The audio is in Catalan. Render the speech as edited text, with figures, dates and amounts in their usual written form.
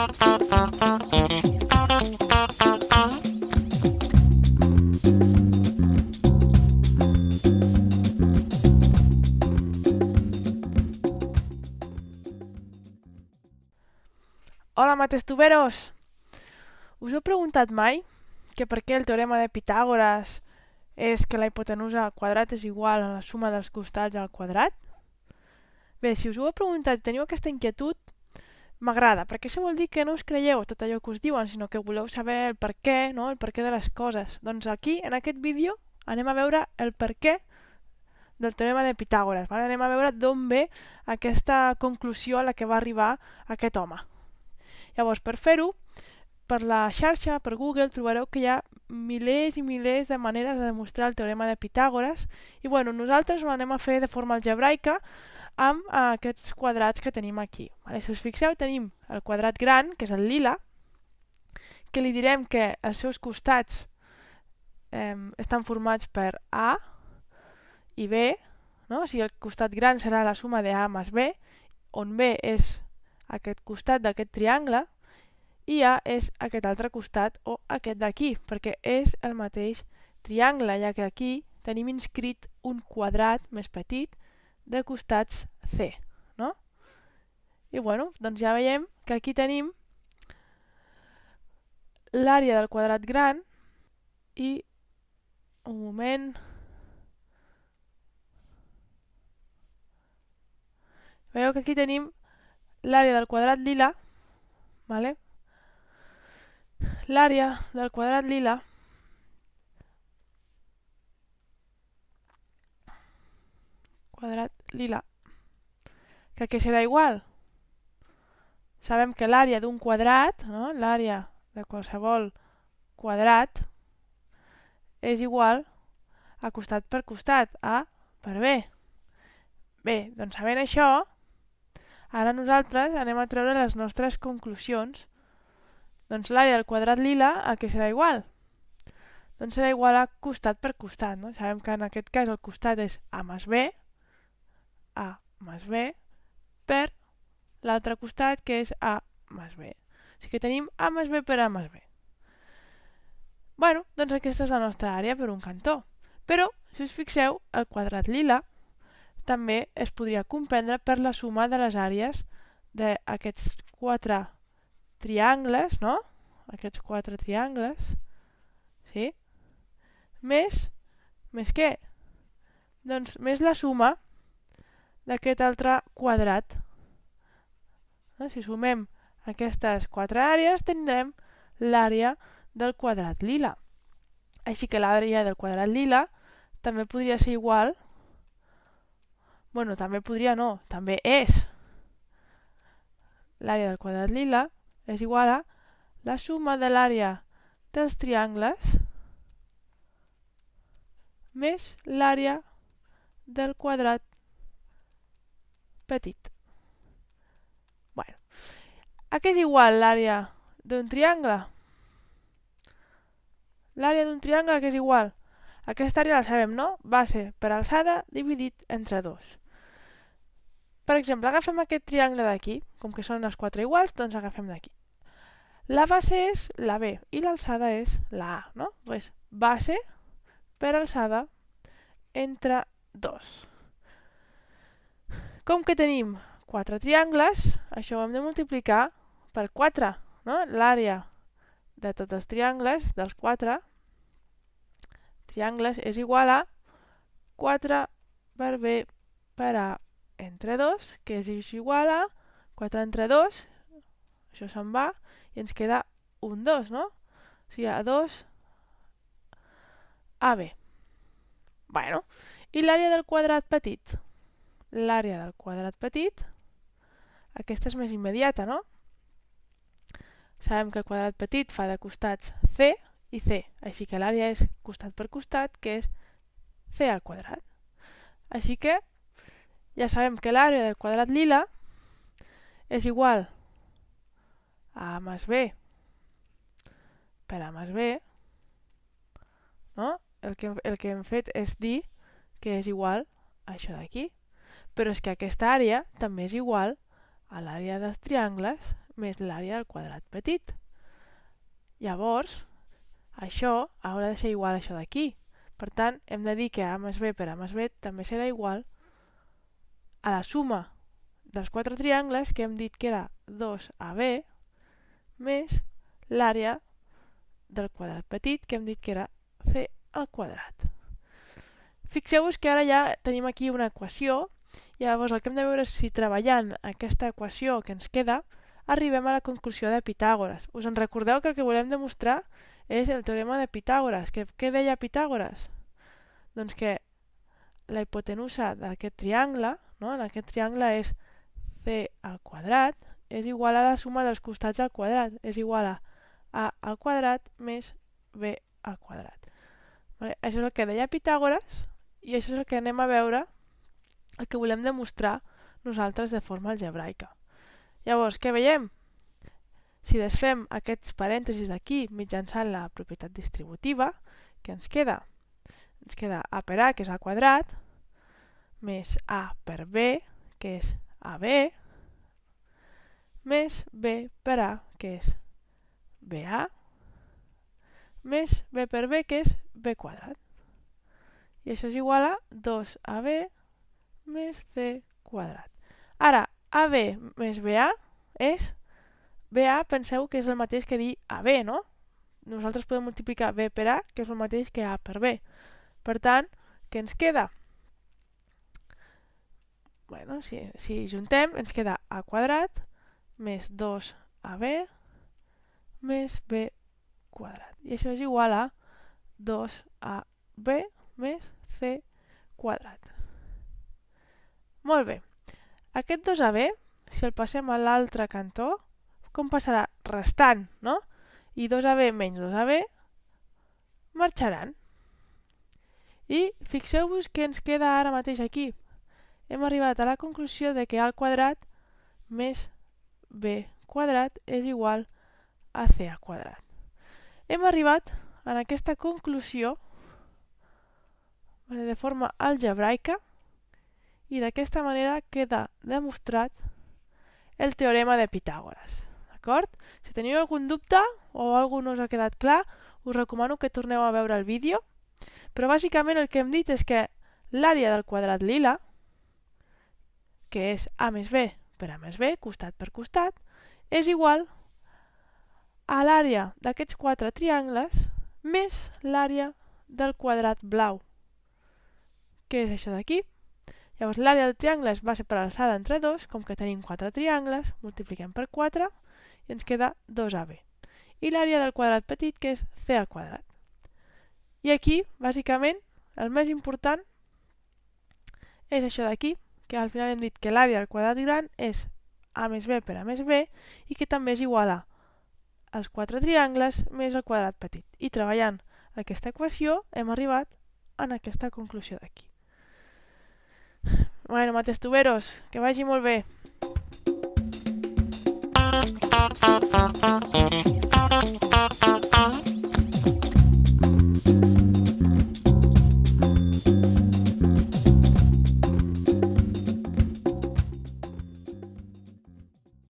Hola, matestuberos! Us heu preguntat mai que per què el teorema de Pitàgores és que la hipotenusa al quadrat és igual a la suma dels costats al quadrat? Bé, si us ho heu preguntat i teniu aquesta inquietud, m'agrada, perquè això vol dir que no us creieu tot allò que us diuen, sinó que voleu saber el per què, no? El per què de les coses. Doncs aquí, en aquest vídeo, anem a veure el per què del teorema de Pitàgores. Vale? Anem a veure d'on ve aquesta conclusió a la que va arribar aquest home. Llavors, per fer-ho, per la xarxa, per Google, trobareu que hi ha milers i milers de maneres de demostrar el teorema de Pitàgores i nosaltres ho anem a fer de forma algebraica amb aquests quadrats que tenim aquí. Vale? Si us fixeu, tenim el quadrat gran, que és el lila, que li direm que els seus costats estan formats per A i B, no? O sigui, el costat gran serà la suma de A més B, on B és aquest costat d'aquest triangle i A és aquest altre costat o aquest d'aquí, perquè és el mateix triangle, ja que aquí tenim inscrit un quadrat més petit de costats C. No? I doncs ja veiem que aquí tenim l'àrea del quadrat gran i un moment... Veieu que aquí tenim l'àrea del quadrat lila, vale? L'àrea del quadrat lila que serà igual? Sabem que l'àrea d'un quadrat, no? L'àrea de qualsevol quadrat, és igual a costat per costat, A per B. Bé, doncs sabent això, ara nosaltres anem a treure les nostres conclusions. Doncs l'àrea del quadrat lila a què serà igual? Doncs serà igual a costat per costat. No? Sabem que en aquest cas el costat és A més B per l'altre costat que és A més B. O sigui que tenim A més B per A més B. Doncs aquesta és la nostra àrea per un cantó. Però, si us fixeu, el quadrat lila també es podria comprendre per la suma de les àrees d'aquests quatre triangles, no? Aquests quatre triangles, sí? Més què? Doncs més la suma d'aquest altre quadrat. Si sumem aquestes quatre àrees, tindrem l'àrea del quadrat lila. Així que l'àrea del quadrat lila també podria ser igual... també podria no, també és. L'àrea del quadrat lila és igual a la suma de l'àrea dels triangles més l'àrea del quadrat petit. A què és igual l'àrea d'un triangle? L'àrea d'un triangle a què és igual? Aquesta àrea la sabem, no? Base per alçada dividit entre 2. Per exemple, agafem aquest triangle d'aquí, com que són els quatre iguals, doncs agafem d'aquí. La base és la B i l'alçada és la A, no? Doncs base per alçada entre 2. Com que tenim 4 triangles, això ho hem de multiplicar per 4, no? L'àrea de tots els triangles, dels 4 triangles, és igual a 4 per B per A entre 2, que és igual a 4 entre 2, això se'n va, i ens queda un 2, no? O sigui, a 2 AB. I l'àrea del quadrat petit? L'àrea del quadrat petit, aquesta és més immediata, no? Sabem que el quadrat petit fa de costats C i C, així que l'àrea és costat per costat, que és C al quadrat. Així que ja sabem que l'àrea del quadrat lila és igual a A més B per A més B, no? El que hem fet és dir que és igual a això d'aquí. Però és que aquesta àrea també és igual a l'àrea dels triangles més l'àrea del quadrat petit. Llavors, això haurà de ser igual a això d'aquí. Per tant, hem de dir que a més b per a més b també serà igual a la suma dels 4 triangles que hem dit que era 2AB més l'àrea del quadrat petit que hem dit que era c al quadrat. Fixeu-vos que ara ja tenim aquí una equació i llavors el que hem de veure és si treballant aquesta equació que ens queda arribem a la conclusió de Pitàgores. Us en recordeu que el que volem demostrar és el teorema de Pitàgores. Què deia Pitàgores? Doncs que la hipotenusa d'aquest triangle, no? En aquest triangle és c al quadrat, és igual a la suma dels costats al quadrat, és igual a al quadrat més b al quadrat. Vale? Això és el que deia Pitàgores i això és el que anem a veure, el que volem demostrar nosaltres de forma algebraica. Llavors, què veiem? Si desfem aquests parèntesis d'aquí mitjançant la propietat distributiva, què ens queda? Ens queda a per a, que és a quadrat, més a per b, que és ab, més b per a, que és ba, més b per b, que és b quadrat. I això és igual a 2ab més c quadrat. Ara, ab més ba és... ba, penseu que és el mateix que dir ab, no? Nosaltres podem multiplicar b per a, que és el mateix que a per b. Per tant, què ens queda? Bueno, si juntem, ens queda a quadrat més 2ab més b quadrat. I això és igual a 2ab més c quadrat. Molt bé. Aquest 2ab, si el passem a l'altre cantó, com passarà? Restant, no? I 2ab menys 2ab marxaran. I fixeu-vos què ens queda ara mateix aquí. Hem arribat a la conclusió de que a al quadrat més b quadrat és igual a c al quadrat. Hem arribat a aquesta conclusió de forma algebraica i d'aquesta manera queda demostrat el teorema de Pitàgores. D'acord? Si teniu algun dubte o alguna no us ha quedat clar, us recomano que torneu a veure el vídeo. Però bàsicament el que hem dit és que l'àrea del quadrat lila, que és a més b per a més b, costat per costat, és igual a l'àrea d'aquests 4 triangles més l'àrea del quadrat blau, que és això d'aquí. Llavors l'àrea del triangle es va ser per alçada entre 2, com que tenim 4 triangles, multipliquem per 4 i ens queda 2ab. I l'àrea del quadrat petit, que és c al quadrat. I aquí, bàsicament, el més important és això d'aquí, que al final hem dit que l'àrea del quadrat gran és a més b per a més b i que també és igual a els 4 triangles més el quadrat petit. I treballant aquesta equació hem arribat a aquesta conclusió d'aquí. Bueno, matestuberos, que vagi molt bé.